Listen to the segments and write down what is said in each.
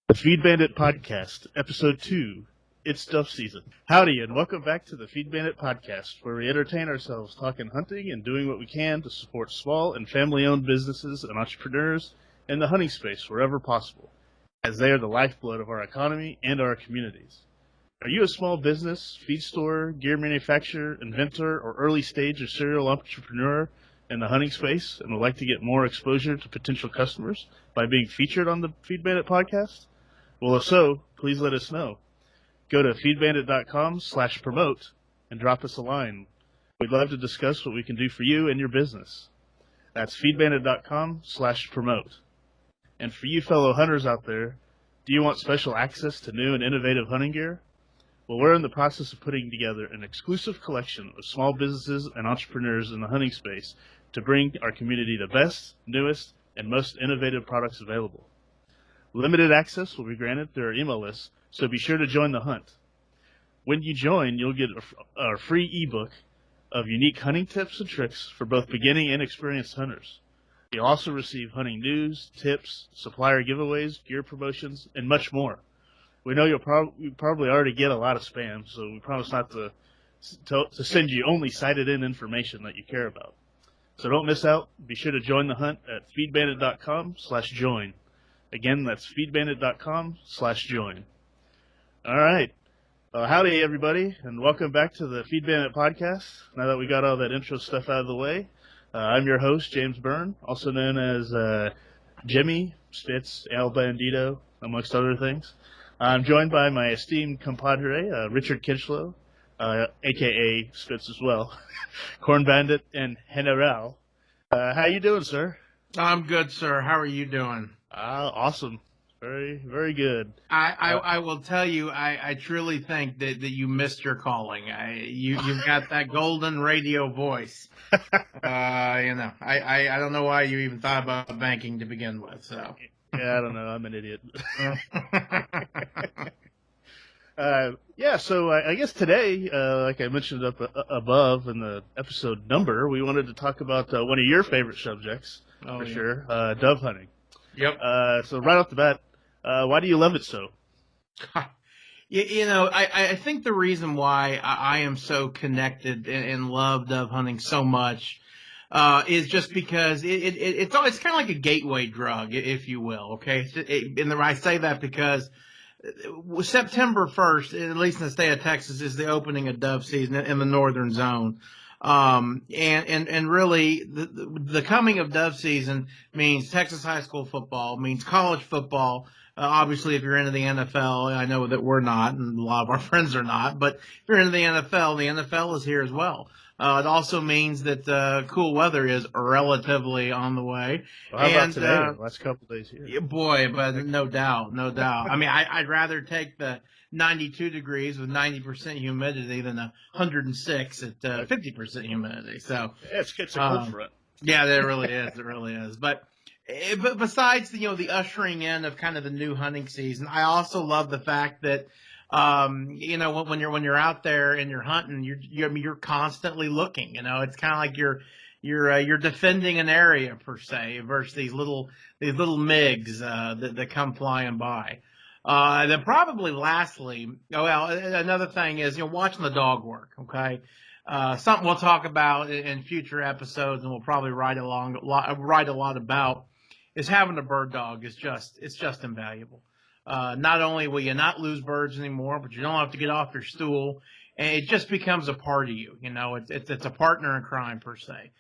The Feed Bandit Podcast, Episode 2. It's Duff Season. Howdy, and welcome back to the Feed Bandit Podcast, where we entertain ourselves talking hunting and doing what we can to support small and family-owned businesses and entrepreneurs in the hunting space wherever possible, as they are the lifeblood of our economy and our communities. Are you a small business, feed store, gear manufacturer, inventor, or early stage or serial entrepreneur in the hunting space and would like to get more exposure to potential customers by being featured on the Feed Bandit Podcast? Well, if so, please let us know. Go to feedbandit.com/promote and drop us a line. We'd love to discuss what we can do for you and your business. That's feedbandit.com/promote. And for you fellow hunters out there, do you want special access to new and innovative hunting gear? Well, we're in the process of putting together an exclusive collection of small businesses and entrepreneurs in the hunting space to bring our community the best, newest, and most innovative products available. Limited access will be granted through our email list, so be sure to join the hunt. When you join, you'll get a free ebook of unique hunting tips and tricks for both beginning and experienced hunters. You'll also receive hunting news, tips, supplier giveaways, gear promotions, and much more. We know you probably already get a lot of spam, so we promise not to send you only cited-in information that you care about. So don't miss out. Be sure to join the hunt at feedbandit.com/join. Again, that's feedbandit.com/join. All right. Howdy, everybody, and welcome back to the Feed Bandit Podcast. Now that we got all that intro stuff out of the way, I'm your host, James Byrne, also known as Jimmy Spitz, El Bandito, amongst other things. I'm joined by my esteemed compadre, Richard Kinchlow, a.k.a. Spitz as well, Corn Bandit, and General. How you doing, sir? I'm good, sir. How are you doing? Awesome. Very, very good. I will tell you, I truly think that you missed your calling. You've got that golden radio voice. I don't know why you even thought about banking to begin with. So yeah, I don't know. I'm an idiot. So I guess today, like I mentioned up above in the episode number, we wanted to talk about one of your favorite subjects, sure, dove hunting. Yep. So right off the bat, why do you love it so? I think the reason why I am so connected and love dove hunting so much is just because it's kind of like a gateway drug, if you will. Okay, I say that because September 1st, at least in the state of Texas, is the opening of dove season in the northern zone. And really the coming of dove season means Texas high school football, means college football. Obviously, if you're into the NFL, I know that we're not, and a lot of our friends are not, but if you're into the NFL is here as well. It also means that cool weather is relatively on the way. Well, how about today? Last couple of days here. Yeah, boy, but no doubt. I mean, I'd rather take the 92 degrees with 90% humidity than 106 at 50% humidity. So it's a cold front. Yeah, it really is. It really is. But besides the ushering in of kind of the new hunting season, I also love the fact that when you're out there and you're hunting, you're constantly looking. It's kind of like you're defending an area per se versus these little MiGs that come flying by. Then probably lastly, another thing is watching the dog work. Okay, something we'll talk about in future episodes, and we'll probably write a lot about is having a bird dog. It's just invaluable. Not only will you not lose birds anymore, but you don't have to get off your stool, and it just becomes a part of you. It's a partner in crime per se.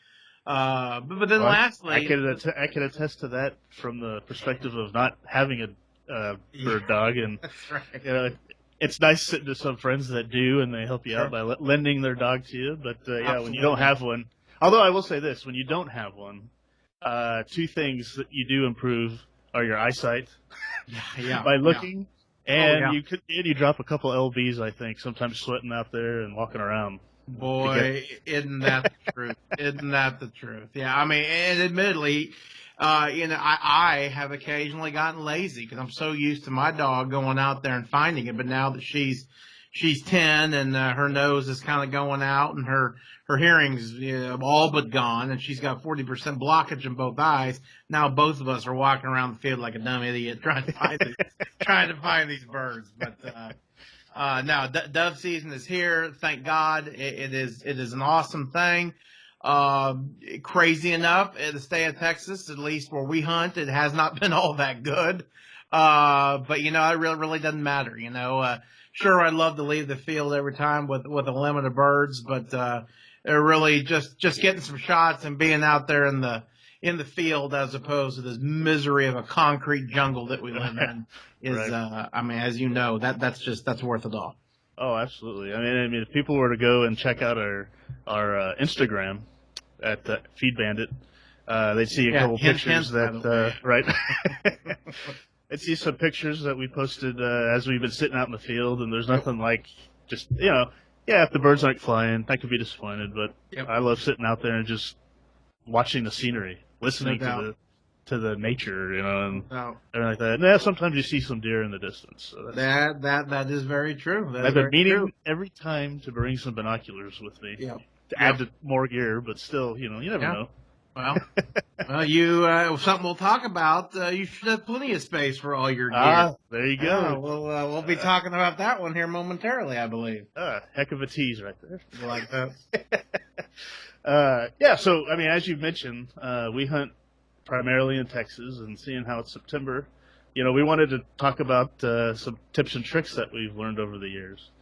But then lastly, I can attest to that from the perspective of not having a bird dog, and that's right. It's nice sitting to some friends that do, and they help you out by lending their dog to you. But when you don't have one, although I will say this, when you don't have one, two things that you do improve are your eyesight by looking, and you drop a couple lbs. I think sometimes sweating out there and walking around. Boy, isn't that the truth? Isn't that the truth? Yeah, I mean, and admittedly, I have occasionally gotten lazy because I'm so used to my dog going out there and finding it. But now that she's she's 10 and her nose is kind of going out and her hearing's all but gone, and she's got 40% blockage in both eyes. Now both of us are walking around the field like a dumb idiot trying to find these birds. But no, dove season is here. Thank God. It is an awesome thing. Crazy enough, in the state of Texas, at least where we hunt, it has not been all that good. But it really doesn't matter. Sure, I'd love to leave the field every time with a limit of birds, but they're really just getting some shots and being out there in the field as opposed to this misery of a concrete jungle that we live in is, right. As you know, that's worth it all. Oh, absolutely. I mean, if people were to go and check out our Instagram at Feed Bandit, they'd see a couple pictures right. I'd see some pictures that we posted as we've been sitting out in the field, and there's nothing like just, if the birds aren't flying, I could be disappointed, but I love sitting out there and just watching the scenery, listening to the nature, and everything like that. And sometimes you see some deer in the distance. So that is very true. I've been meaning every time to bring some binoculars with me to add to more gear, but still, you never know. Well, something we'll talk about. You should have plenty of space for all your gear. There you go. We'll be talking about that one here momentarily, I believe. Heck of a tease right there. You like that? So, as you mentioned, we hunt primarily in Texas, and seeing how it's September, we wanted to talk about some tips and tricks that we've learned over the years.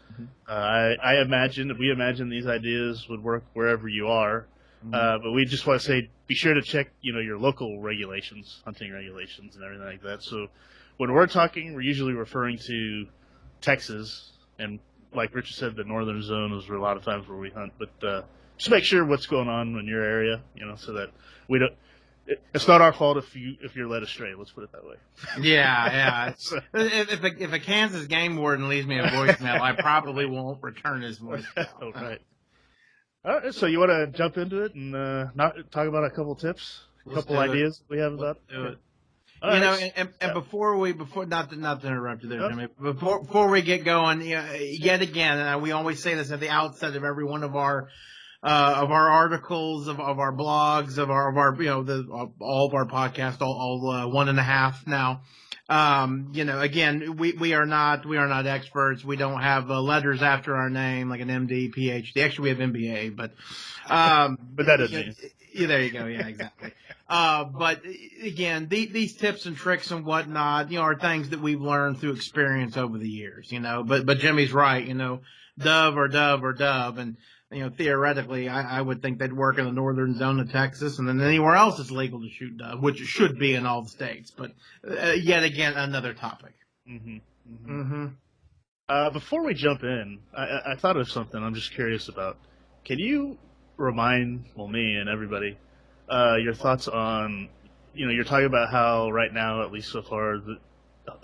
Mm-hmm. We imagine these ideas would work wherever you are. But we just want to say, be sure to check, your local regulations, hunting regulations, and everything like that. So when we're talking, we're usually referring to Texas, and like Richard said, the northern zone is a lot of times where we hunt. But just make sure what's going on in your area, so that we don't. It's not our fault if you're led astray. Let's put it that way. Yeah. If a Kansas game warden leaves me a voicemail, I probably won't return his voicemail. Oh, right. All right, so you want to jump into it and talk about a couple tips, a couple ideas we have about it. And before not to interrupt you there, Jimmy, before we get going, yet again, we always say this at the outset of every one of our articles, of our blogs, of our all of our podcasts, all 1.5 now. Again, we are not experts. We don't have letters after our name like an MD, PhD. Actually, we have MBA, but that doesn't mean. There you go. Yeah, exactly. But again, these tips and tricks and whatnot, are things that we've learned through experience over the years. But Jimmy's right. Dove or dove, and theoretically, I would think they'd work in the northern zone of Texas, and then anywhere else it's legal to shoot dove, which it should be in all the states. But yet again, another topic. Mm-hmm. Mm-hmm. Before we jump in, I thought of something I'm just curious about. Can you remind, me and everybody, your thoughts on, you're talking about how right now, at least so far, the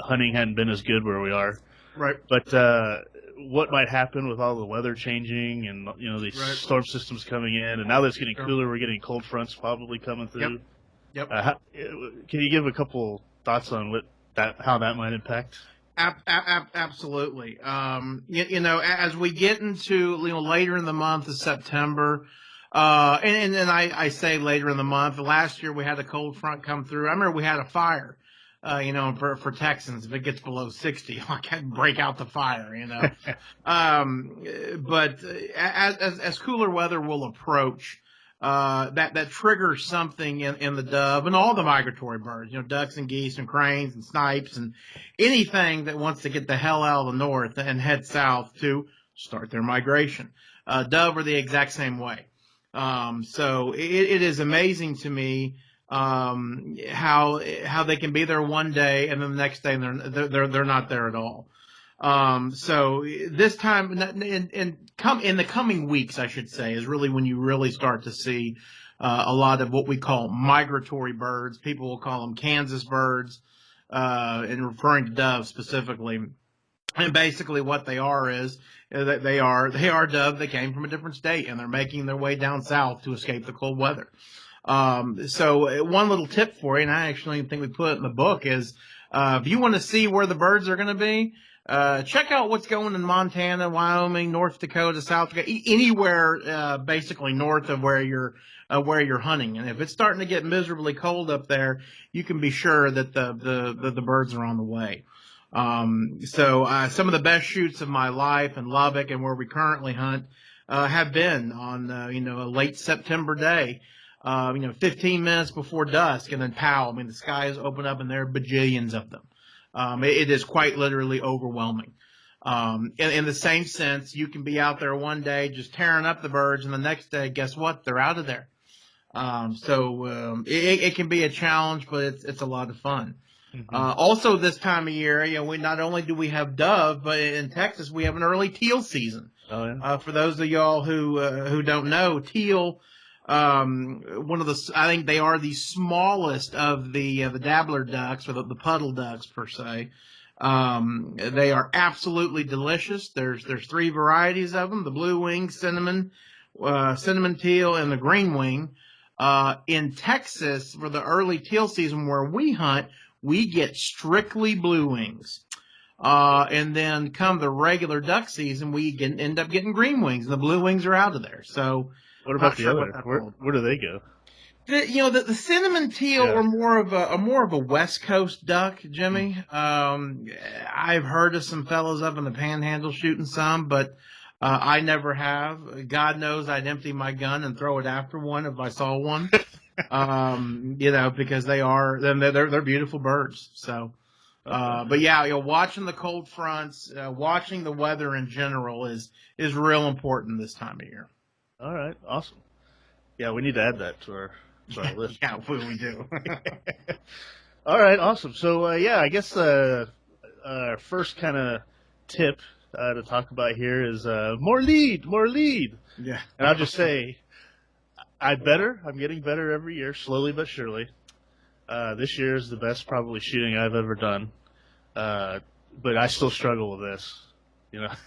hunting hadn't been as good where we are. Right. But what might happen with all the weather changing and these storm systems coming in, and now that it's getting cooler, we're getting cold fronts probably coming through. Yep. Can you give a couple thoughts on how that might impact? Absolutely. As we get into later in the month of September, and I say later in the month. Last year we had a cold front come through. I remember we had a fire. For Texans, if it gets below 60, I can break out the fire, But as cooler weather will approach, that triggers something in the dove and all the migratory birds, ducks and geese and cranes and snipes and anything that wants to get the hell out of the north and head south to start their migration. Dove are the exact same way. So it is amazing to me how they can be there one day and then the next day they're not there at all. So this time in the coming weeks, I should say, is really when you really start to see a lot of what we call migratory birds. People will call them Kansas birds, and referring to doves specifically. And basically what they are is that they are dove that came from a different state and they're making their way down south to escape the cold weather. So one little tip for you, and I actually think we put it in the book, is if you want to see where the birds are going to be, check out what's going in Montana, Wyoming, North Dakota, South Dakota, anywhere basically north of where you're hunting. And if it's starting to get miserably cold up there, you can be sure that the birds are on the way. So some of the best shoots of my life in Lubbock and where we currently hunt have been on a late September day. 15 minutes before dusk, and then pow! I mean, the skies open up, and there are bajillions of them. It is quite literally overwhelming. In the same sense, you can be out there one day just tearing up the birds, and the next day, guess what? They're out of there. It can be a challenge, but it's a lot of fun. Mm-hmm. Also, this time of year, we not only do we have dove, but in Texas we have an early teal season. Oh, yeah. For those of y'all who don't know, teal. I think they are the smallest of the dabbler ducks, or the puddle ducks per se. They are absolutely delicious. There's 3 varieties of them: the blue wing, cinnamon teal, and the green wing. In Texas, for the early teal season where we hunt, we get strictly blue wings. And then come the regular duck season, we end up getting green wings, and the blue wings are out of there. So. What about the other? Where do they go? The cinnamon teal are more of a West Coast duck, Jimmy. I've heard of some fellows up in the Panhandle shooting some, but I never have. God knows I'd empty my gun and throw it after one if I saw one. Because they're beautiful birds. So, but yeah, watching the cold fronts, watching the weather in general is real important this time of year. All right, awesome. Yeah, we need to add that to our list. Yeah, we do. All right, awesome. So, I guess our first kind of tip to talk about here is more lead. Yeah. And I'll just say, I'm getting better every year, slowly but surely. This year is the best probably shooting I've ever done. But I still struggle with this. You want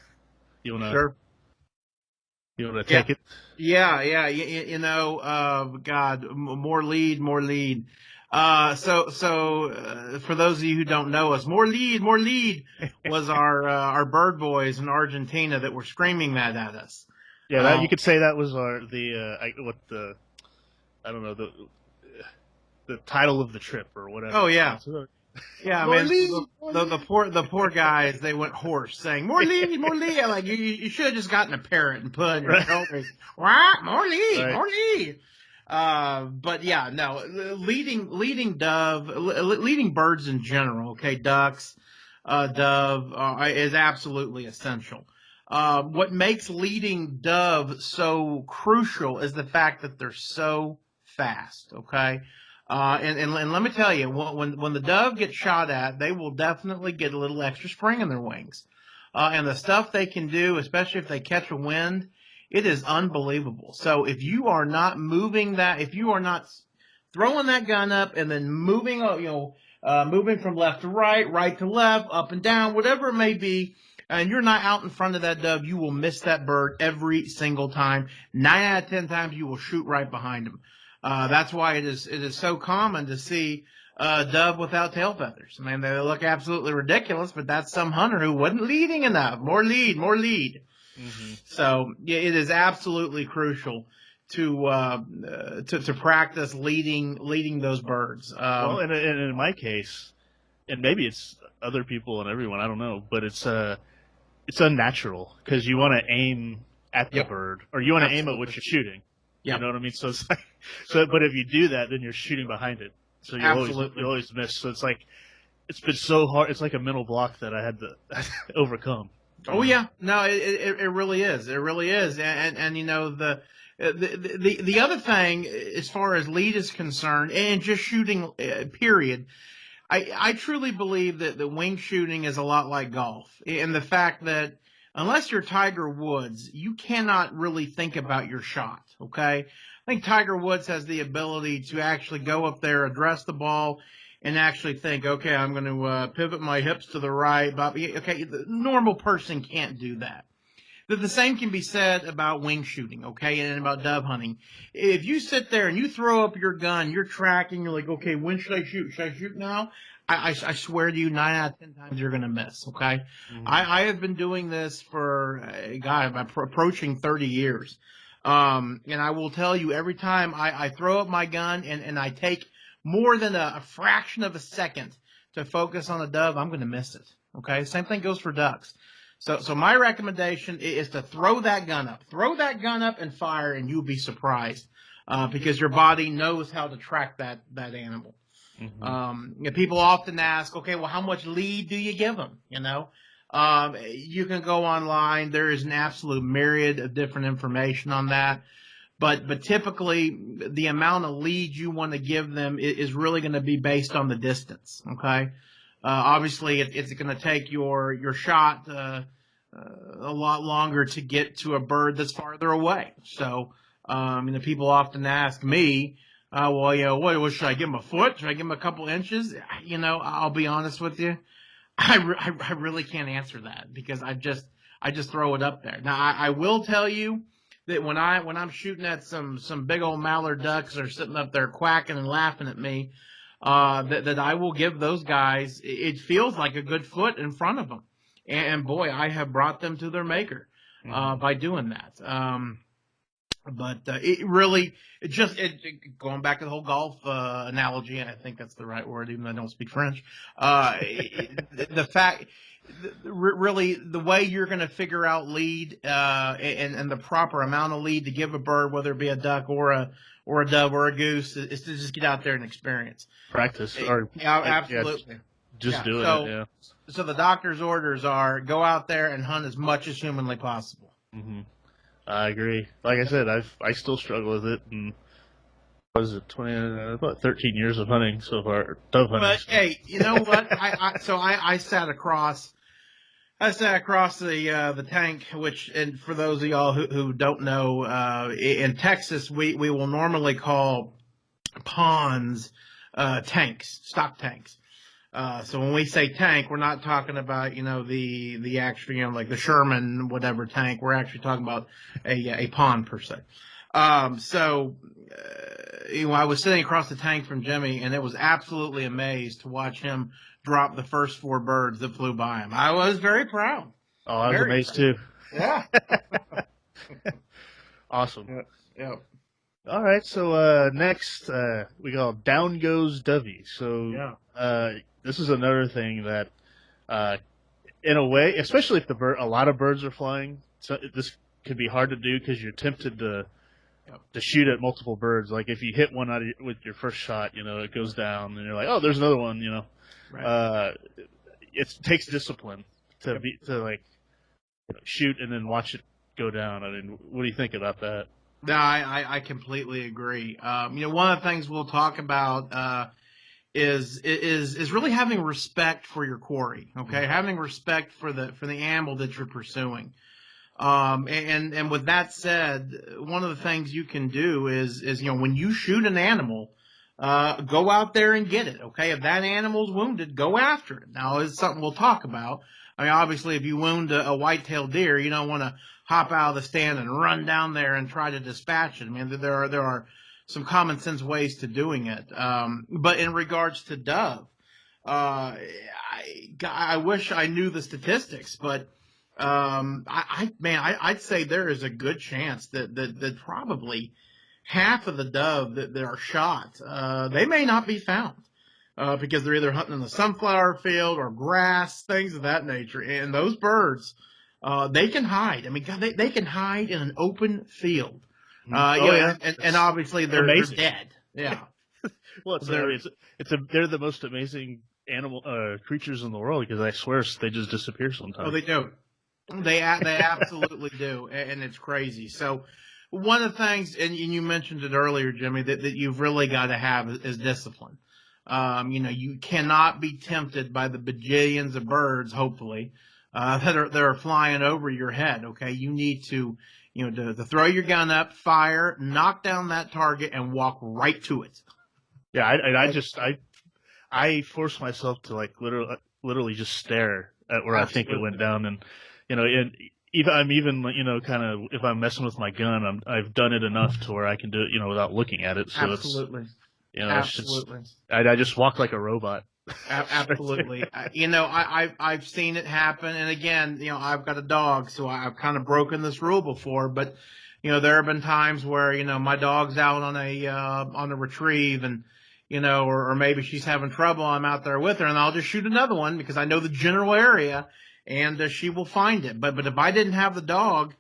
to... Sure. You want to take it? Yeah. God, more lead. So for those of you who don't know us, more lead was our bird boys in Argentina that were screaming that at us. Yeah, you could say that was the title of the trip or whatever. Oh yeah. Yeah, man. The poor guys, they went hoarse, saying "more lead." Like you should have just gotten a parrot and put on your shoulders. More lead. But yeah, no, leading birds in general. Okay, ducks, dove is absolutely essential. What makes leading dove so crucial is the fact that they're so fast. Okay. And let me tell you, when the dove gets shot at, they will definitely get a little extra spring in their wings. And the stuff they can do, especially if they catch a wind, it is unbelievable. So if you are not moving if you are not throwing that gun up and then moving from left to right to left, up and down, whatever it may be, and you're not out in front of that dove, you will miss that bird every single time. 9 out of 10 times you will shoot right behind him. That's why it is so common to see dove without tail feathers. I mean, they look absolutely ridiculous, but that's some hunter who wasn't leading enough. More lead. Mm-hmm. So yeah, it is absolutely crucial to practice leading those birds. Well, and in my case, and maybe it's other people and everyone, I don't know, but it's unnatural because you want to aim at the bird, or you want to aim at what you're shooting. Yep. You know what I mean? So it's like, but if you do that, then you're shooting behind it. So you always miss. So it's like, it's been so hard. It's like a mental block that I had to overcome. Oh yeah, no, it really is. It really is. And the other thing, as far as lead is concerned, and just shooting, period, I truly believe that the wing shooting is a lot like golf, in the fact that unless you're Tiger Woods, you cannot really think about your shot, okay? I think Tiger Woods has the ability to actually go up there, address the ball, and actually think, okay, I'm going to pivot my hips to the right. Okay, the normal person can't do that. The same can be said about wing shooting, okay, and about dove hunting. If you sit there and you throw up your gun, you're tracking, you're like, okay, when should I shoot? Should I shoot now? I swear to you, 9 out of 10 times you're going to miss. Okay. Mhm. I have been doing this for, God, I'm approaching 30 years. And I will tell you, every time I throw up my gun and I take more than a fraction of a second to focus on a dove, I'm going to miss it. Okay. Same thing goes for ducks. So my recommendation is to throw that gun up and fire, and you'll be surprised, because your body knows how to track that animal. People often ask, okay, well, how much lead do you give them? You can go online. There is an absolute myriad of different information on that. But typically, the amount of lead you want to give them is really going to be based on the distance. Okay. Obviously, it's going to take your shot a lot longer to get to a bird that's farther away. So, people often ask me, well, what should I give him, a foot? Should I give him a couple inches? I'll be honest with you. I really can't answer that, because I just throw it up there. Now, I will tell you that when I'm shooting at some big old mallard ducks that are sitting up there quacking and laughing at me, that I will give those guys, it feels like a good foot in front of them. And boy, I have brought them to their maker by doing that. But it really, going back to the whole golf analogy, and I think that's the right word, even though I don't speak French. The fact, really, the way you're going to figure out lead and the proper amount of lead to give a bird, whether it be a duck or a dove or a goose, is to just get out there and experience. Practice. Absolutely. Just doing it. Yeah. So the doctor's orders are go out there and hunt as much as humanly possible. Mm-hmm. I agree. Like I said, I still struggle with it, and what is it, about 13 years of hunting so far, dove hunting. But hey, you know what? I sat across the tank, which, and for those of y'all who don't know, in Texas we will normally call ponds tanks, stock tanks. So when we say tank, we're not talking about, the actual, like the Sherman, whatever tank. We're actually talking about a pond per se. I was sitting across the tank from Jimmy, and it was absolutely amazed to watch him drop the first 4 birds that flew by him. I was very proud. Oh, I was amazed too. Yeah. Awesome. Yeah. All right. So next, we got Down Goes Dovey. So this is another thing that, in a way, especially if a lot of birds are flying, so this could be hard to do because you're tempted to shoot at multiple birds. Like if you hit one with your first shot, it goes down, and you're like, oh, there's another one. Right. It takes discipline to shoot and then watch it go down. I mean, what do you think about that? No, I completely agree. One of the things we'll talk about is really having respect for your quarry. Okay, having respect for the animal that you're pursuing. And with that said, one of the things you can do is when you shoot an animal, go out there and get it. Okay, if that animal's wounded, go after it. Now, it's something we'll talk about. I mean, obviously, if you wound a white-tailed deer, you don't want to hop out of the stand and run down there and try to dispatch it. I mean, there are some common sense ways to doing it. But in regards to dove, I wish I knew the statistics, but I'd say there is a good chance that probably half of the dove that are shot, they may not be found. Because they're either hunting in the sunflower field or grass, things of that nature. And those birds, they can hide. I mean, God, they can hide in an open field. And obviously they're dead. Yeah. Well, they're the most amazing animal creatures in the world, because I swear they just disappear sometimes. Oh, they do. They absolutely do, and it's crazy. So one of the things, and you mentioned it earlier, Jimmy, that you've really got to have is discipline. You cannot be tempted by the bajillions of birds, hopefully, that are flying over your head. Okay, you need to throw your gun up, fire, knock down that target, and walk right to it. Yeah, I force myself to literally just stare at where Absolutely. I think it went down, and I'm even kind of, if I'm messing with my gun, I've done it enough to where I can do it without looking at it. So Absolutely. Absolutely. I just walk like a robot. Absolutely. I've seen it happen. And again, I've got a dog, so I've kind of broken this rule before, but there have been times where, my dog's out on a retrieve and, or maybe she's having trouble. I'm out there with her and I'll just shoot another one because I know the general area and she will find it. But if I didn't have the dog,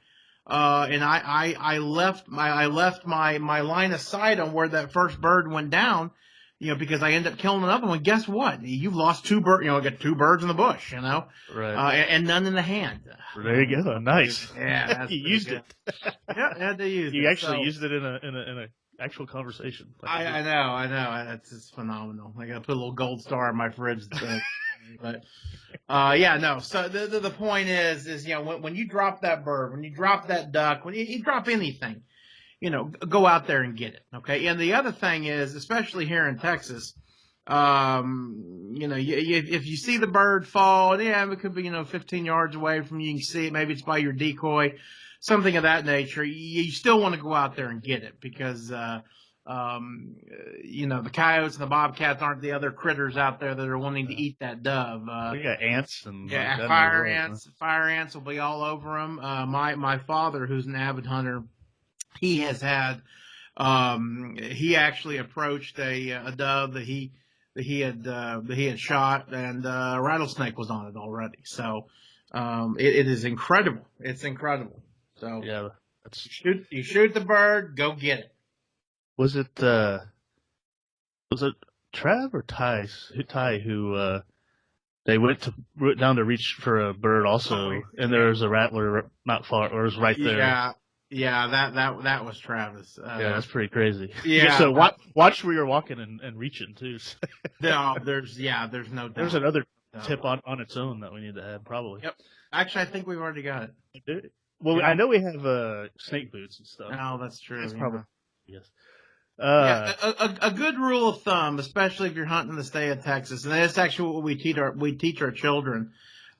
and I left my line of sight on where that first bird went down, because I ended up killing another one. Guess what? You've lost two birds. I got two birds in the bush. Right. And none in the hand. There you go. Nice. Yeah, that's you used good. it. Yeah, I had to use it. You actually used it in a actual conversation. I know. That's just phenomenal. I got to put a little gold star on my fridge. But yeah, no. So the point is when you drop that bird, when you drop that duck, when you drop anything, go out there and get it. Okay. And the other thing is, especially here in Texas, if you see the bird fall, it could be 15 yards away from you. You can see it. Maybe it's by your decoy, something of that nature. You still want to go out there and get it because the coyotes and the bobcats aren't the other critters out there that are wanting to eat that dove. We got ants and fire ants. Fire ants will be all over them. My father, who's an avid hunter, he has had. He actually approached a dove that he had shot, and a rattlesnake was on it already. So it is incredible. It's incredible. So yeah, you shoot the bird, go get it. Was it Trav or Ty who they went down to reach for a bird also, and there was a rattler not far, or it was right there. Yeah, that was Travis. Yeah, that's pretty crazy. Yeah. So watch where you're walking and reaching too. No, there's no doubt. There's another tip on its own that we need to have probably. Yep. Actually, I think we've already got it. Well, yeah. I know we have snake boots and stuff. No, that's true. That's probably yes. A good rule of thumb, especially if you're hunting in the state of Texas, and that's actually what we teach our children.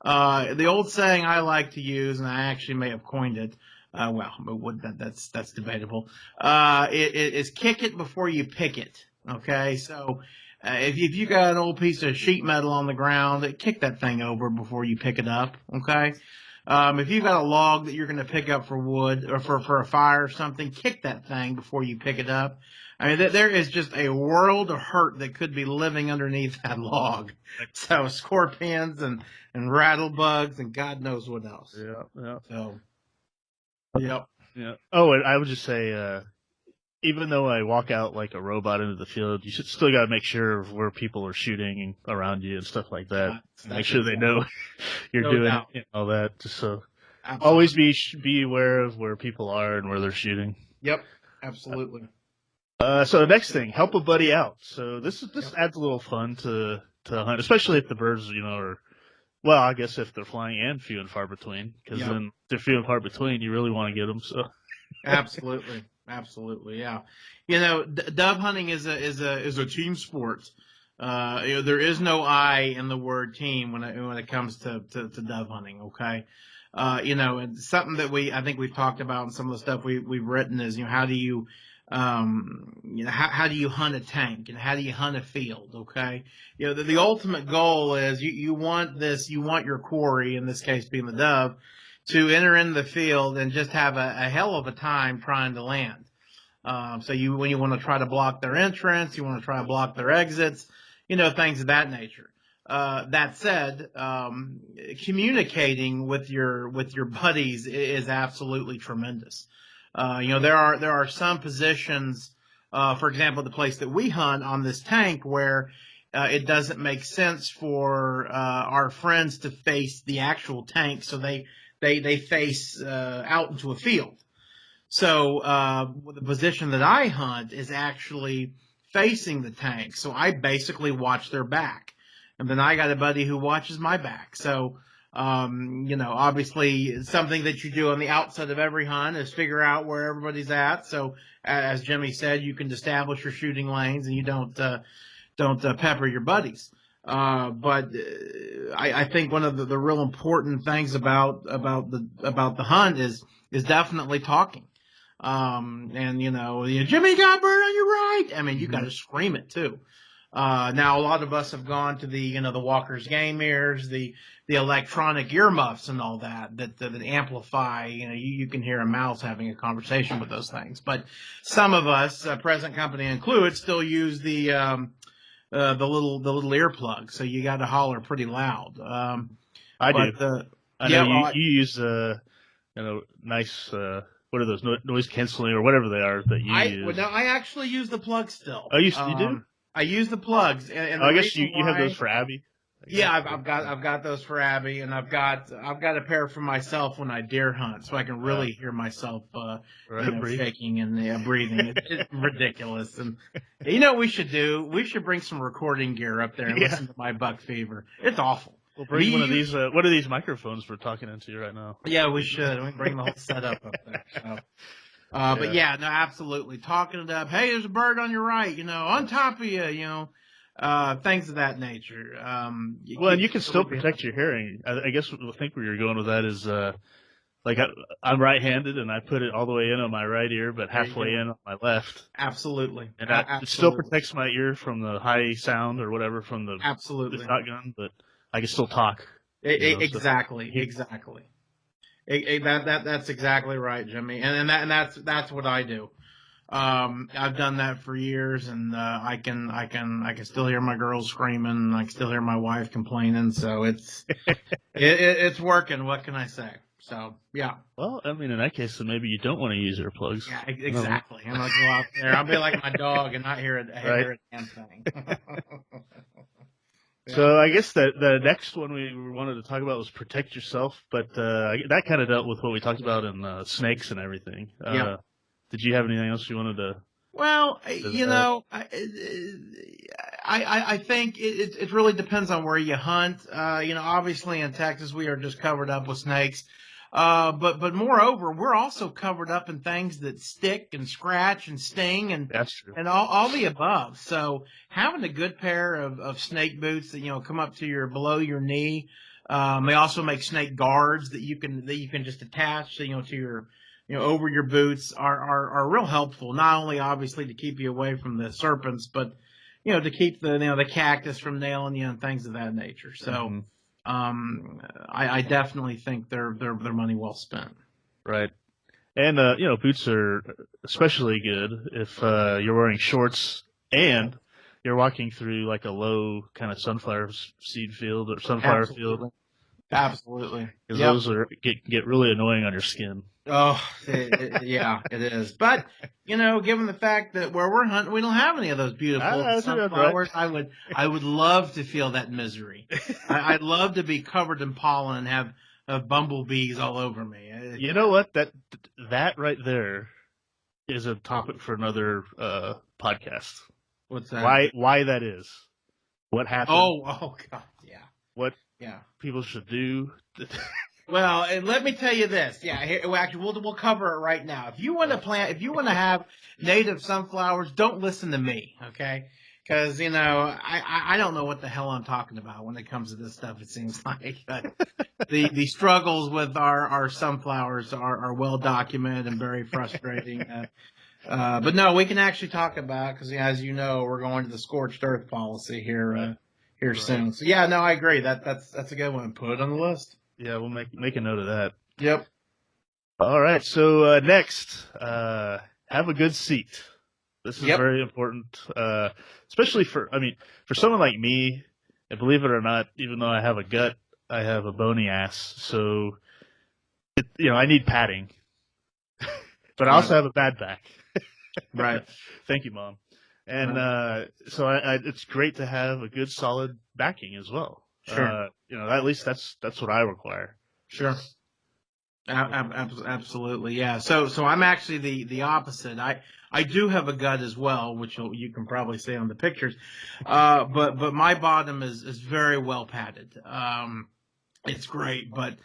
The old saying I like to use, and I actually may have coined it. That's debatable. It is kick it before you pick it. Okay, so if you got an old piece of sheet metal on the ground, kick that thing over before you pick it up. Okay. If you've got a log that you're going to pick up for wood or for a fire or something, kick that thing before you pick it up. I mean, there is just a world of hurt that could be living underneath that log. So scorpions and rattlebugs and God knows what else. Yeah. So, yep. Yeah. Oh, and I would just say, even though I walk out like a robot into the field, you still got to make sure of where people are shooting around you and stuff like that. Make sure they know you're doing it and all that. Just so always be aware of where people are and where they're shooting. Yep, absolutely. So the next thing, help a buddy out. So this adds a little fun to hunt, especially if the birds, are, well, I guess if they're flying and few and far between, because then if they're few and far between, you really want to get them. So absolutely, yeah. Dove hunting is a team sport. There is no I in the word team when it comes to dove hunting. Okay. And something that I think we've talked about and some of the stuff we've written is, how do you how do you hunt a tank and how do you hunt a field? Okay. The ultimate goal is you want your quarry, in this case being the dove, to enter in the field and just have a hell of a time trying to land. So when you want to try to block their entrance, you want to try to block their exits, things of that nature. That said, communicating with your buddies is absolutely tremendous. There are some positions, for example, the place that we hunt on this tank where it doesn't make sense for our friends to face the actual tank, so they face out into a field. So the position that I hunt is actually facing the tank, so I basically watch their back, and then I got a buddy who watches my back. So obviously something that you do on the outset of every hunt is figure out where everybody's at. So as Jimmy said, you can establish your shooting lanes and you don't pepper your buddies. But I think one of the real important things about the hunt is definitely talking. And Jimmy got bird on your right. I mean, you got to scream it too. Now a lot of us have gone to the the Walker's game ears, the electronic earmuffs and all that amplify. You can hear a mouse having a conversation with those things. But some of us, present company included, still use the little earplugs. So you got to holler pretty loud. I do. I know yeah, you use nice what are those noise canceling or whatever they are that you use. Well, no, I actually use the plugs still. Oh, you do? I use the plugs, and I guess you have those for Abby. Yeah, I've got those for Abby, and I've got a pair for myself when I deer hunt, so I can really hear myself, shaking and breathing. It's ridiculous, and what we should do? We should bring some recording gear up there and listen to my buck fever. It's awful. We'll bring one of these. What are these microphones we're talking into right now? Yeah, we should. We can bring the whole setup up there. So. But yeah, no, absolutely. Talking it up. Hey, there's a bird on your right, on top of you, things of that nature. And you can still protect your hearing. I guess I think where you're going with that is, I'm right-handed and I put it all the way in on my right ear, but halfway in on my left. Absolutely. And it still protects my ear from the high sound or whatever from the shotgun, but I can still talk. Exactly. That's exactly right, Jimmy, and that's what I do. I've done that for years, and I can still hear my girls screaming, I can still hear my wife complaining. So it's it's working. What can I say? So yeah. Well, I mean, in that case, then maybe you don't want to use earplugs. Yeah, exactly. I'm gonna go out there. I'll be like my dog and not hear a damn thing. So I guess that the next one we wanted to talk about was protect yourself, but that kind of dealt with what we talked about in snakes and everything. Did you have anything else you wanted to? Well, I think it really depends on where you hunt. Obviously in Texas we are just covered up with snakes. But moreover, we're also covered up in things that stick and scratch and sting and that's true. And all the above. So having a good pair of snake boots that come up to below your knee, they also make snake guards that you can just attach to your over your boots are real helpful. Not only obviously to keep you away from the serpents, but to keep the cactus from nailing you and things of that nature. So. Mm-hmm. I definitely think they're money well spent. Right. And, boots are especially good if you're wearing shorts and you're walking through like a low kind of sunflower seed field or sunflower field. Absolutely. Because those get really annoying on your skin. Oh, yeah, it is. But, given the fact that where we're hunting, we don't have any of those beautiful sunflowers, right. I would love to feel that misery. I'd love to be covered in pollen and have bumblebees all over me. You know what? That right there is a topic for another podcast. What's that? Why that is. What happened. Oh, God, yeah. What people should do. Well, and let me tell you this. Yeah, actually, we'll cover it right now. If you want to have native sunflowers, don't listen to me, okay? Because I don't know what the hell I'm talking about when it comes to this stuff. It seems like the struggles with our sunflowers are well documented and very frustrating. But no, we can actually talk about because as you know, we're going to the scorched earth policy here soon. So yeah, no, I agree. That's a good one. Put it on the list. Yeah, we'll make a note of that. Yep. All right. So next, have a good seat. This is very important, especially for someone like me. And believe it or not, even though I have a gut, I have a bony ass. So, I need padding. But I also have a bad back. Right. Thank you, Mom. And so it's great to have a good, solid backing as well. Sure. At least that's what I require. Sure. Absolutely. Yeah. So I'm actually the opposite. I do have a gut as well, which you can probably see on the pictures. But my bottom is very well padded. It's great, but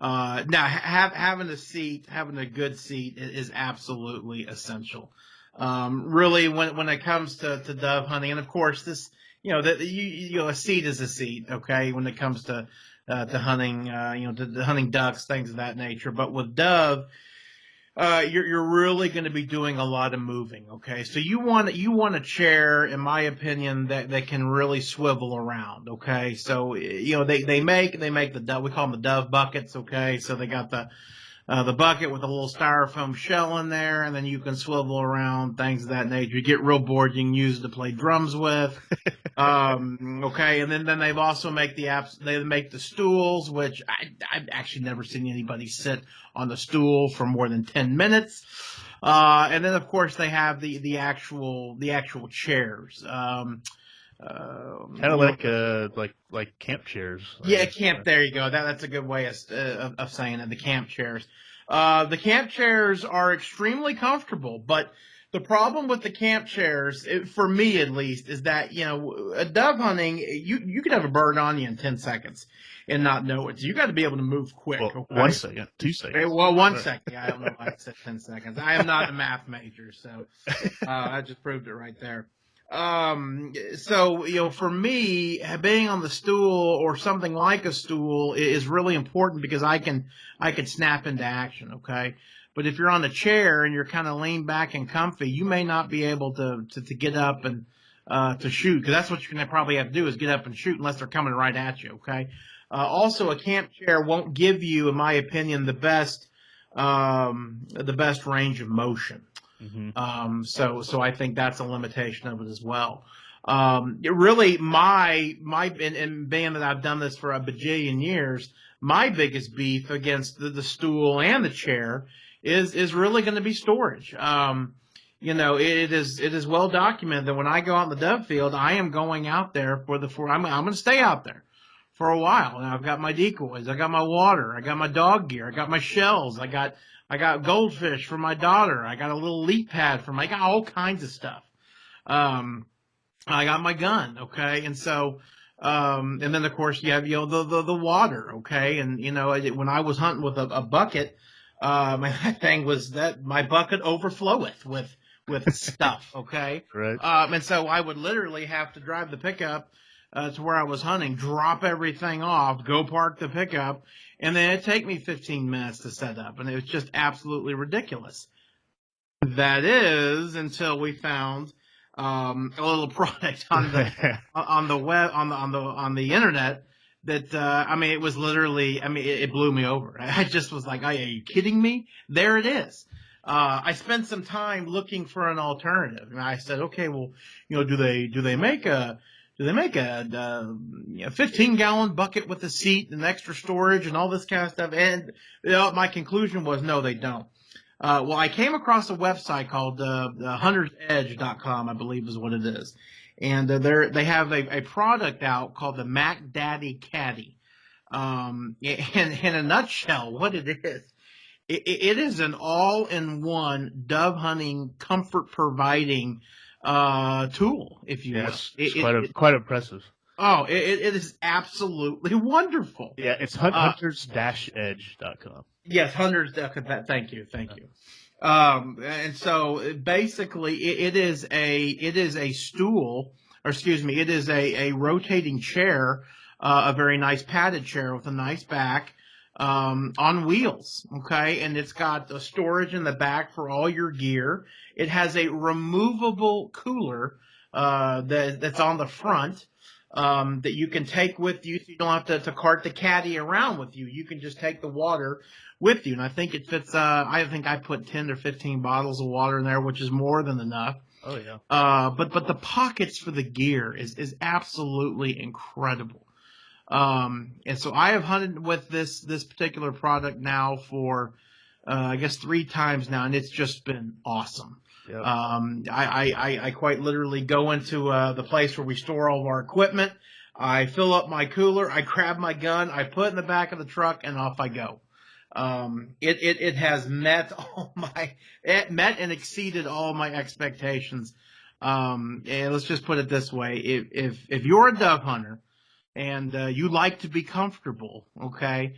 now having a good seat is absolutely essential. Really when it comes to dove hunting, and of course this, a seat is a seat, okay, when it comes to hunting, to hunting ducks, things of that nature. But with dove, you're really going to be doing a lot of moving. Okay, so you want a chair, in my opinion, that can really swivel around. Okay, so they make the Dove, we call them the Dove buckets. Okay, so they got the bucket with a little styrofoam shell in there, and then you can swivel around, things of that nature. You get real bored, you can use it to play drums with. Okay, and then they've also make they make the stools, which I've actually never seen anybody sit on the stool for more than 10 minutes. And then of course they have the actual chairs. Kind of like camp chairs. Yeah, camp. There you go. That's a good way of saying it. The camp chairs. The camp chairs are extremely comfortable, but the problem with the camp chairs, for me at least, is that dove hunting, you could have a bird on you in 10 seconds and not know it. So you got to be able to move quick. Well, okay? 1 second, 2 seconds. Well, 1 second. Yeah, I don't know why I said 10 seconds. I am not a math major, so I just proved it right there. So for me, being on the stool or something like a stool is really important because I can snap into action. Okay. But if you're on a chair and you're kind of leaned back and comfy, you may not be able to get up and to shoot, because that's what you're going to probably have to do is get up and shoot unless they're coming right at you. Okay. Also, a camp chair won't give you, in my opinion, the best range of motion. Mm-hmm. So I think that's a limitation of it as well. Really, my and being that I've done this for a bajillion years, my biggest beef against the stool and the chair is really going to be storage. It is well documented that when I go out in the dove field, I am going out there I'm going to stay out there for a while. And I've got my decoys, I got my water, I got my dog gear, I got my shells, I got goldfish for my daughter, I got a little leap pad I got all kinds of stuff. I got my gun, okay, and so and then of course you have the water, okay, and when I was hunting with a bucket, my thing was that my bucket overfloweth with stuff, okay, Right. And so I would literally have to drive the pickup to where I was hunting, drop everything off, go park the pickup, and then it'd take me 15 minutes to set up, and it was just absolutely ridiculous. That is until we found a little product on the web on the internet that it was literally it blew me over. I just was like, are you kidding me? There it is. I spent some time looking for an alternative, and I said, okay, well, do they make a 15-gallon bucket with a seat and extra storage and all this kind of stuff? And my conclusion was no, they don't. Well, I came across a website called huntersedge.com, I believe is what it is. And they have a product out called the Mac Daddy Caddy. In a nutshell, what it is, it is an all-in-one dove hunting comfort providing tool, if you will. It's quite impressive. Oh, it is absolutely wonderful. Yeah, it's hunters-edge.com. Yes, Hunters. Thank you. And so basically, it is a stool, or excuse me, it is a rotating chair, a very nice padded chair with a nice back, on wheels. Okay, and it's got the storage in the back for all your gear. It has a removable cooler that's on the front. That you can take with you, so you don't have to cart the caddy around with you. You can just take the water with you, and I think it fits. I think I put 10 or 15 bottles of water in there, which is more than enough. Oh yeah. But the pockets for the gear is absolutely incredible. And so I have hunted with this particular product now for I guess 3 times now, and it's just been awesome. Yep. I quite literally go into the place where we store all of our equipment. I fill up my cooler. I grab my gun. I put it in the back of the truck, and off I go. It has met and exceeded all my expectations. And let's just put it this way: if you're a dove hunter and you like to be comfortable, okay,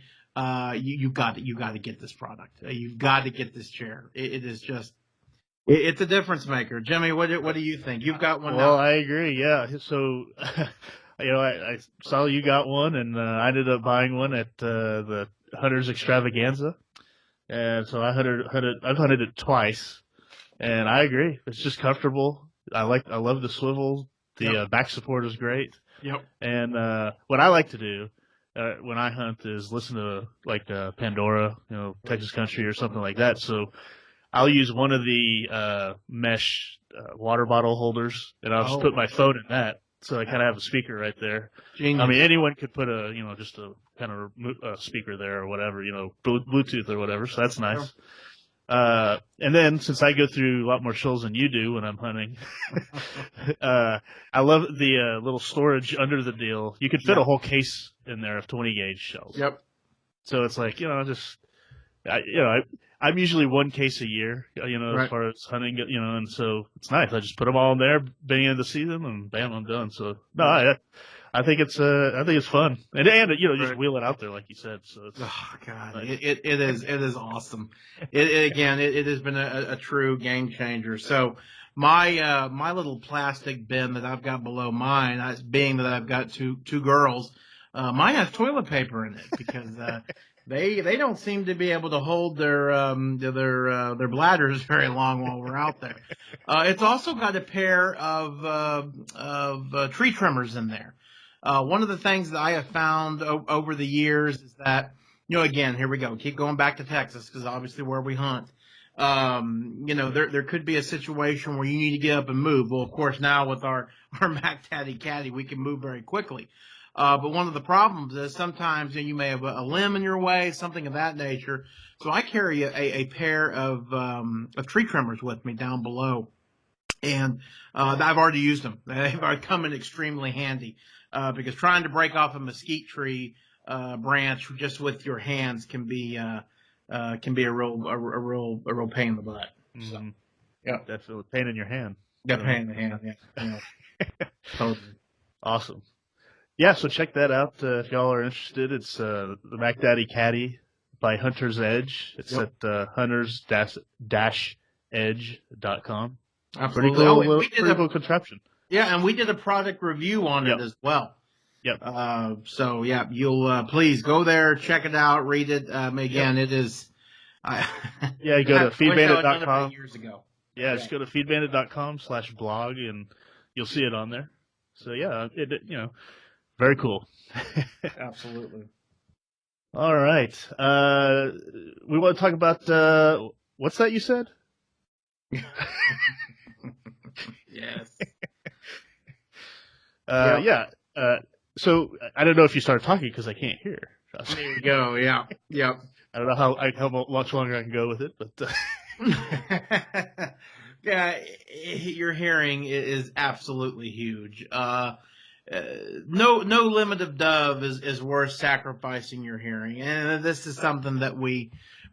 you got to get this product. You've got to get this chair. It is just. It's a difference maker. Jimmy, what do you think? You've got one now. Well, I agree, yeah. So, I saw you got one, and I ended up buying one at the Hunter's Extravaganza. and so I've hunted it twice, and I agree. It's just comfortable. I love the swivel. The Yep. back support is great. Yep. And what I like to do when I hunt is listen to like Pandora, Texas Country or something like that. So I'll use one of the mesh water bottle holders, and I'll just put my phone in that, so I kind of have a speaker right there. Genius. I mean, anyone could put just a kind of speaker there or whatever, Bluetooth or whatever. So that's nice. And then since I go through a lot more shows than you do when I'm hunting, I love the little storage under the deal. You could fit a whole case in there of 20 gauge shells. Yep. So it's like, I'm usually one case a year, Right. as far as hunting, and so it's nice. I just put them all in there, beginning of the season, and bam, I'm done. So no, I think it's fun, and just wheel it out there like you said. So it's, oh God, nice. it is awesome. It has been a true game changer. So my little plastic bin that I've got below mine, being that I've got two girls, mine has toilet paper in it because they don't seem to be able to hold their bladders very long while we're out there. It's also got a pair of tree trimmers in there. One of the things that I have found over the years is that, again, here we go. Keep going back to Texas because obviously where we hunt. There could be a situation where you need to get up and move. Well, of course, now with our Mac Daddy Caddy, we can move very quickly. But one of the problems is sometimes you may have a limb in your way, something of that nature. So I carry a pair of tree trimmers with me down below. And I've already used them. They've come in extremely handy. Because trying to break off a mesquite tree branch just with your hands can be a real pain in the butt. Mm-hmm. So, yeah, definitely pain in your hand. Yeah, pain in the hand. Yeah, totally. Awesome. Yeah, so check that out if y'all are interested. It's the Mac Daddy Caddy by Hunter's Edge. It's at hunters-edge.com. Absolutely. Pretty cool contraption. Yeah, and we did a product review on it as well. Yep. So yeah, you'll please go there, check it out, read it. Again, it is. You go to feedbandit.com. Years ago. Yeah, just go to feedbandit.com/blog and you'll see it on there. So yeah, very cool. Absolutely. All right. We want to talk about what's that you said? Yes. So I don't know if you started talking because I can't hear. There you go. Yeah. Yep. I don't know how much longer I can go with it, but yeah, your hearing is absolutely huge. No limit of dove is worth sacrificing your hearing, and this is something that we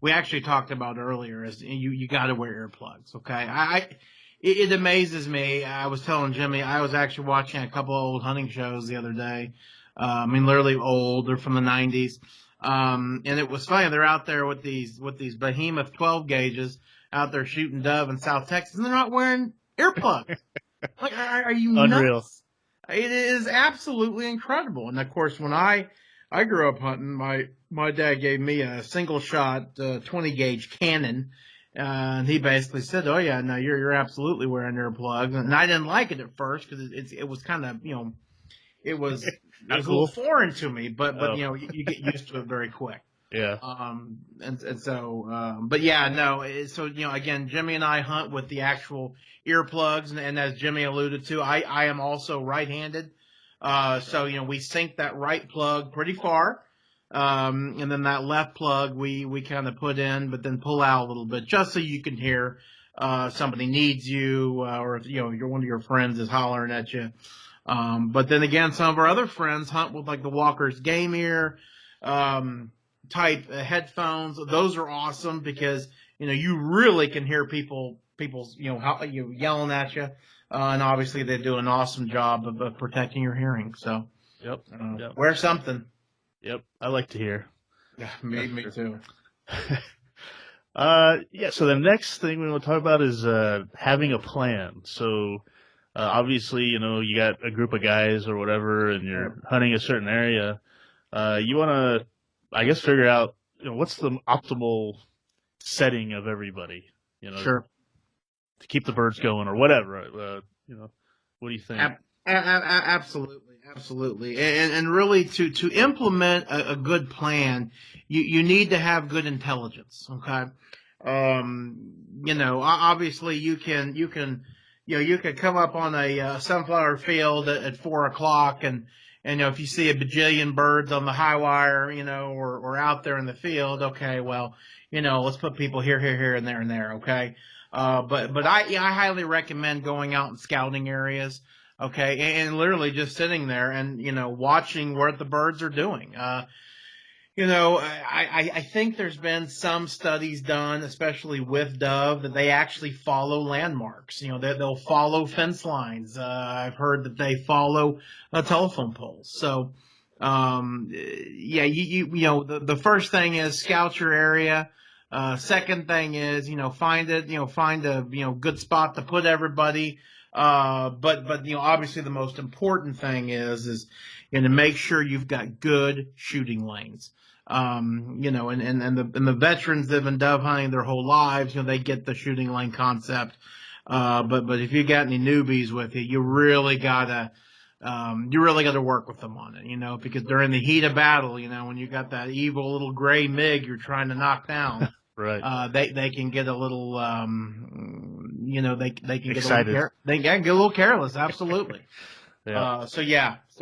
actually talked about earlier. Is you got to wear earplugs. Okay, It amazes me. I was telling Jimmy, I was actually watching a couple of old hunting shows the other day. Literally old. They're from the 90s. And it was funny. They're out there with these behemoth 12 gauges out there shooting dove in South Texas, and they're not wearing earplugs. Like, are you unreal? Nuts? It is absolutely incredible. And of course, when I grew up hunting, my dad gave me a single shot 20 gauge Canon. And he basically said, "Oh yeah, no, you're absolutely wearing earplugs." And I didn't like it at first because it was kind of it was a little foreign to me. But you get used to it very quick. Yeah. But yeah, no. So again, Jimmy and I hunt with the actual earplugs, and as Jimmy alluded to, I am also right-handed. So we sync that right plug pretty far. And then that left plug we kind of put in, but then pull out a little bit just so you can hear somebody needs you, or if you're one of your friends is hollering at you. But then again, some of our other friends hunt with like the Walker's Game Ear type headphones. Those are awesome because you really can hear people's yelling at you, and obviously they do an awesome job of protecting your hearing. So yep. Wear something. Yep, I like to hear. Yeah, me too. So the next thing we want to talk about is having a plan. So obviously, you got a group of guys or whatever, and you're hunting a certain area. You want to, I guess, figure out what's the optimal setting of everybody, Sure. to keep the birds going or whatever. What do you think? Absolutely. And really to implement a good plan, you need to have good intelligence. Okay. Obviously you can, you could come up on a sunflower field at 4 o'clock and if you see a bajillion birds on the high wire, or out there in the field, okay, well, let's put people here, and there, okay? But I highly recommend going out in scouting areas, okay, and literally just sitting there and, watching what the birds are doing. I think there's been some studies done, especially with dove, that they actually follow landmarks. They'll follow fence lines. I've heard that they follow telephone poles. So, the first thing is scout your area. Second thing is, find a, good spot to put everybody. But obviously the most important thing is to make sure you've got good shooting lanes. And the veterans that have been dove hunting their whole lives, they get the shooting lane concept. But if you got any newbies with you, you really gotta work with them on it, because during the heat of battle, when you got that evil little gray MiG you're trying to knock down, right. They can get a little, they can Excited. They can get a little careless. Absolutely. Yeah. So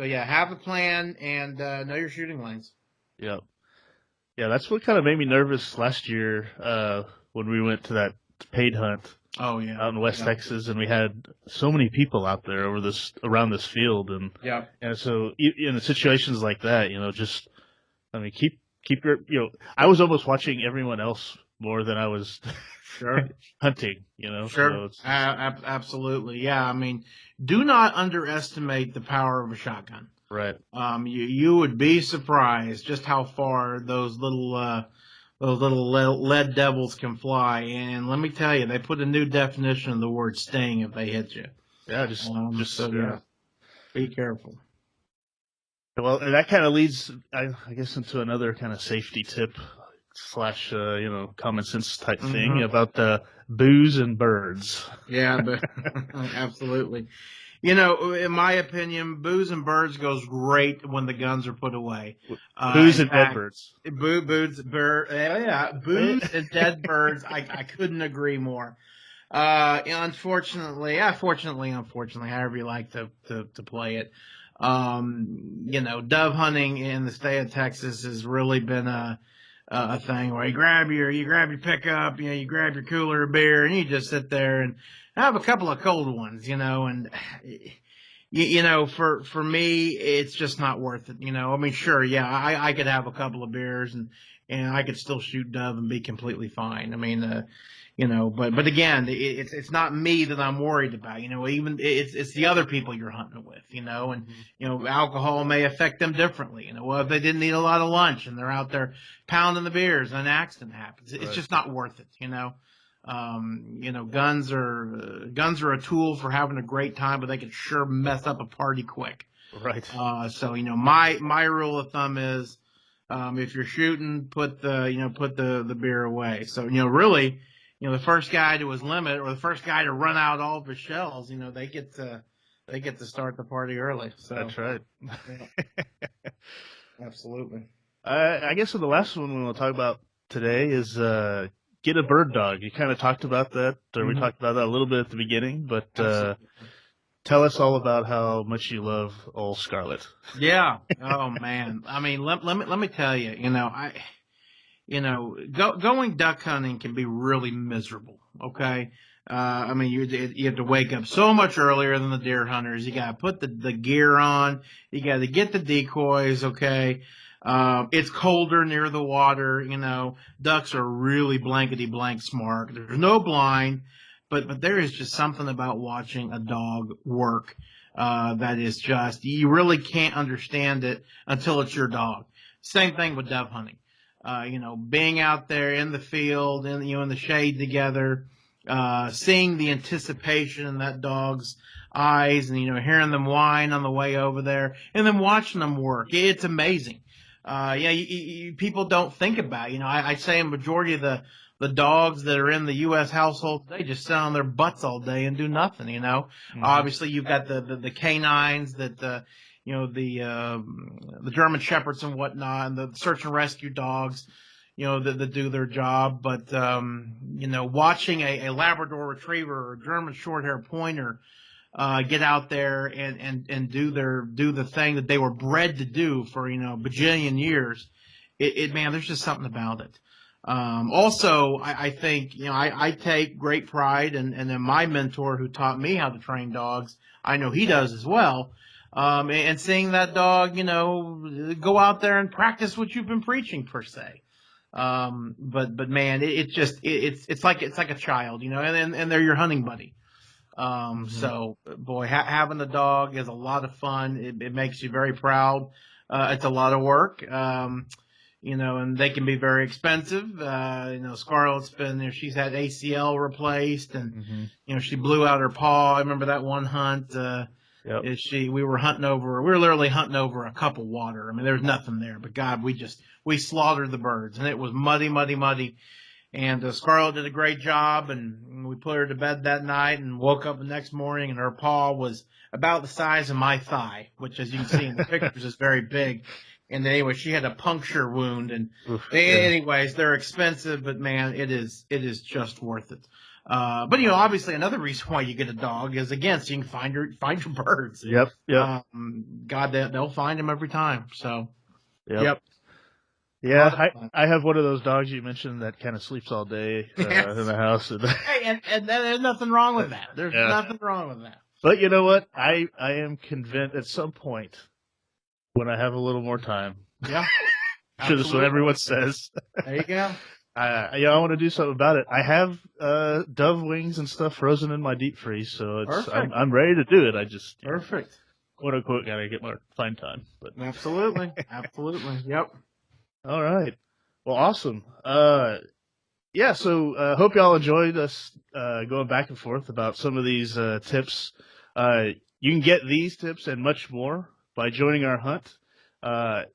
have a plan and know your shooting lanes. Yeah. Yeah, that's what kind of made me nervous last year when we went to that paid hunt. Oh yeah. Out in West Texas, and we had so many people out there around this field, and so in situations like that, keep your, I was almost watching everyone else more than I was hunting, Sure. So Absolutely. Yeah. I mean, do not underestimate the power of a shotgun. Right. You would be surprised just how far those little lead devils can fly. And let me tell you, they put a new definition of the word sting if they hit you. Yeah. Be careful. Well, and that kind of leads, I guess, into another kind of safety tip / common sense type thing about the booze and birds. Yeah, but absolutely. In my opinion, booze and birds goes great when the guns are put away. Booze and dead birds. Booze and dead birds. I couldn't agree more. Unfortunately, however you like to play it. Dove hunting in the state of Texas has really been a thing where you grab your pickup, you grab your cooler of beer, and you just sit there and have a couple of cold ones, and for me, it's just not worth it. I mean, sure, yeah, I could have a couple of beers and I could still shoot dove and be completely fine. I mean, but again, it's not me that I'm worried about. Even it's the other people you're hunting with. And alcohol may affect them differently. Well, if they didn't eat a lot of lunch and they're out there pounding the beers and an accident happens, it's just not worth it. Guns are a tool for having a great time, but they can sure mess up a party quick. Right. So my rule of thumb is, if you're shooting, put the beer away. So really, the first guy to his limit or the first guy to run out all of his shells, they get to start the party early. So that's right. Yeah. Absolutely. I guess the last one we want to talk about today is get a bird dog. You kind of talked about that, or we talked about that a little bit at the beginning, but tell us all about how much you love old Scarlet. Yeah. Oh man. I mean, let me tell you. Going duck hunting can be really miserable. Okay. I mean, you have to wake up so much earlier than the deer hunters. You got to put the gear on. You got to get the decoys. Okay. It's colder near the water. Ducks are really blankety blank smart. There's no blind, but there is just something about watching a dog work, that is just, you really can't understand it until it's your dog. Same thing with dove hunting. Being out there in the field and, in the shade together, seeing the anticipation in that dog's eyes and, hearing them whine on the way over there and then watching them work. It's amazing. People don't think about it. I say a majority of the the dogs that are in the U.S. household, they just sit on their butts all day and do nothing. Mm-hmm. Obviously you've got the canines that the German shepherds and whatnot, and the search and rescue dogs, that do their job. But watching a Labrador Retriever or a German Shorthair Pointer get out there and do the thing that they were bred to do for bajillion years, man, there's just something about it. Also, I think I take great pride in my mentor who taught me how to train dogs. I know he does as well. And seeing that dog, go out there and practice what you've been preaching per se. But man, it's like a child, and they're your hunting buddy. So boy, having a dog is a lot of fun. It makes you very proud. It's a lot of work. And they can be very expensive. Scarlett's been, she's had ACL replaced, and she blew out her paw. I remember that one hunt. Yep. We were literally hunting over a cup of water. I mean, there's nothing there, but God, we slaughtered the birds, and it was muddy, muddy, muddy. And Scarlett did a great job, and we put her to bed that night and woke up the next morning, and her paw was about the size of my thigh, which, as you can see in the pictures, is very big. And anyway, she had a puncture wound. And anyways, they're expensive, but man, it is just worth it. But obviously another reason why you get a dog is, again, so you can find your birds. Yep. God, they'll find them every time. So, yep. Yeah, I have one of those dogs you mentioned that kind of sleeps all day in the house. Hey, and there's nothing wrong with that. There's nothing wrong with that. But you know what? I am convinced at some point when I have a little more time. Yeah. Sure, that's what everyone says. There you go. I want to do something about it. I have dove wings and stuff frozen in my deep freeze, so I'm ready to do it. I just perfect, quote unquote, gotta get more find time. But absolutely, yep. All right, well, awesome. So hope y'all enjoyed us going back and forth about some of these tips. You can get these tips and much more by joining our hunt,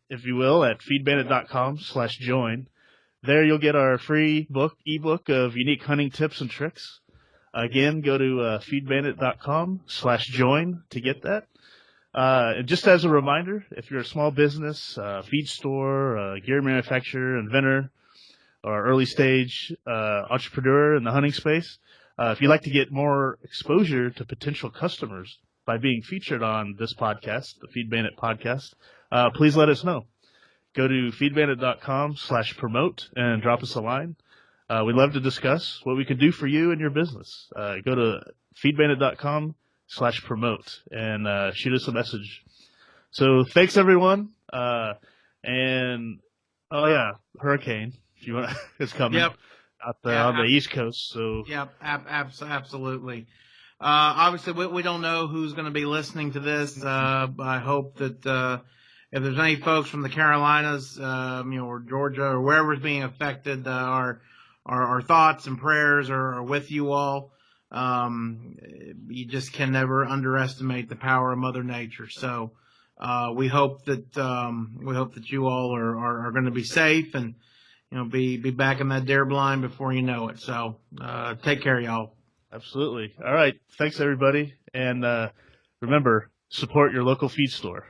if you will, at feedbandit.com/join. There you'll get our free ebook of unique hunting tips and tricks. Again, go to feedbandit.com/join to get that. And just as a reminder, if you're a small business, feed store, gear manufacturer, inventor, or early stage entrepreneur in the hunting space, if you'd like to get more exposure to potential customers by being featured on this podcast, the Feed Bandit podcast, please let us know. Go to feedbandit.com/promote and drop us a line. We'd love to discuss what we can do for you and your business. Go to feedbandit.com/promote and shoot us a message. So thanks everyone. Hurricane is coming out on the East Coast. So absolutely. Obviously, we don't know who's going to be listening to this. I hope that if there's any folks from the Carolinas, or Georgia or wherever is being affected, our thoughts and prayers are with you all. You just can never underestimate the power of Mother Nature. So we hope that you all are going to be safe and be back in that deer blind before you know it. So take care, y'all. Absolutely. All right. Thanks everybody, and remember, support your local feed store.